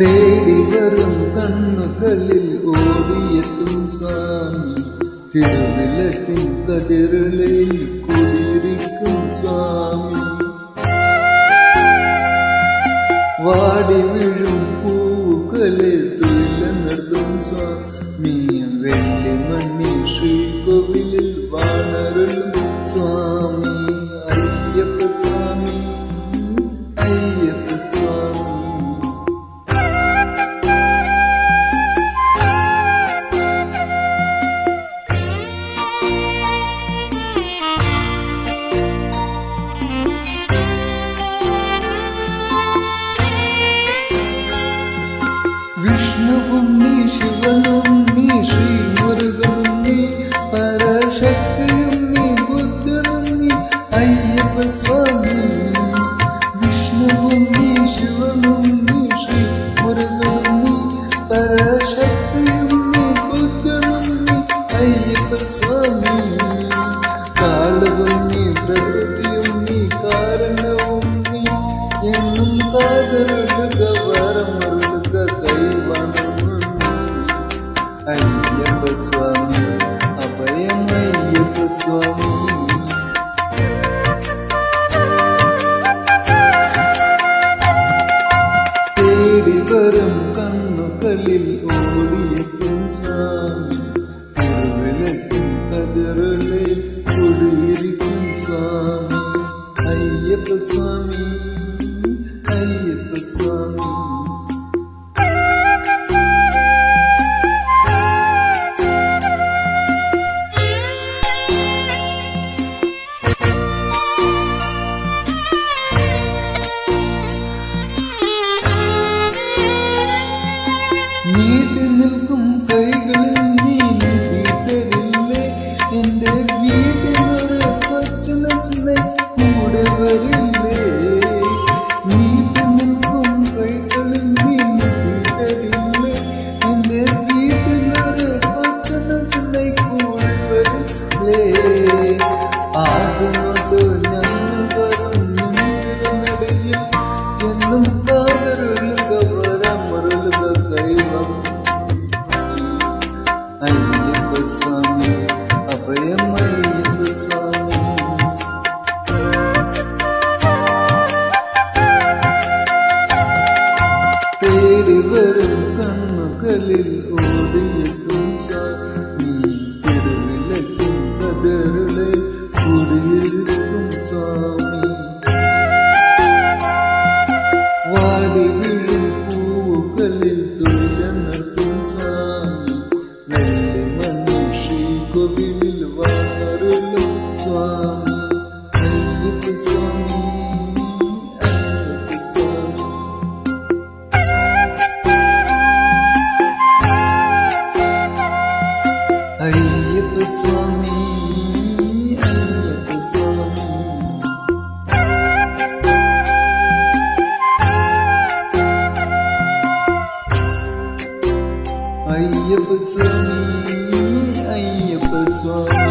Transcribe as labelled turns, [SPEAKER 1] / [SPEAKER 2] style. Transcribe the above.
[SPEAKER 1] തേടി വരും കണ്ണുകളിൽ ഓടിയെത്തും സ്വാമി, തിരുവിളക്കിൻ കതിരളിൽ കുടിയിരിക്കും സ്വാമി. വാടി വീഴും പൂക്കളെ തുയിലനർത്തും സ്വാമി, വെള്ളി മണ്ണി ശ്രീകോവിലിൽ വാണരുളും സ്വാമി. അയ്യപ്പ സ്വാമി, അയ്യപ്പ സ്വാമി. വിഷ്ണുവും നീ, ശിവനും നീ, ശ്രീമുരുകനും നീ, പരശക്തിയും നീ, ബുദ്ധനും നീ, അയ്യപ്പ സ്വാമി. വിഷ്ണുവും നീ, ശിവനും നീ, ശ്രീമുരുകനും നീ, പരശക്തിയും നീ, ബുദ്ധനും നീ, അയ്യപ്പ സ്വാമി. കാലവും നീ, പ്രകൃതിയും നീ, കാരണവും നീ, എന്നും കാതരുക വരമരുക അയ്യപ്പ സ്വാമി, അഭയം അയ്യപ്പ സ്വാമി. തേടി വരും കണ്ണുകളിൽ ഓടിയെത്തും സ്വാമി, തിരുവിളക്കിൻ കതിരളിൽ കുടിയിരിക്കും സ്വാമി. അയ്യപ്പ സ്വാമി, അയ്യപ്പ സ്വാമി. നീട്ടി നിൽക്കും കൈകളിൽ നീ നിധി തരില്ലേ, എന്റെ വീട്ടിലൊരു കൊച്ചനെ കൂടെ വരില്ലേ. നീട്ടി നിൽക്കും കൈകളിൽ നീ നിധി തരില്ലേ, എന്റെ വീട്ടിലൊരു കൊച്ചനെ കൂടെ വരില്ലേ. ആടുന്നോട്ട് ഞങ്ങൾ വരും നിന്നിരുന്നടയിൽ, എന്നും കാതരുളുക വരമരുളുക ദൈവം. അയ്യപ്പ സ്വാമി, അഭയം അയ്യപ്പ സ്വാമി. തേടി വരും കണ്ണുകളിൽ ഓടിയെത്തും സ്വാമി, തിരുവിളക്കിൻ കതിരളിൽ കുടിയിരിക്കും സ്വാമി. വാടി വീഴും പൂക്കളിൽ തുയിലനർത്തും സ്വാമി, വെള്ളി മണ്ണി ശ്രീകോവിലിൽ വാണരുളും സ്വാമി. അയ്യപ്പ സ്വാമി, അയ്യപ്പ സ്വാമി. അയ്യപ്പ സ്വാമി, അയ്യപ്പ സ്വാമി. അയ്യപ്പ സ്വാമി, അയ്യപ്പ സ്വാമി.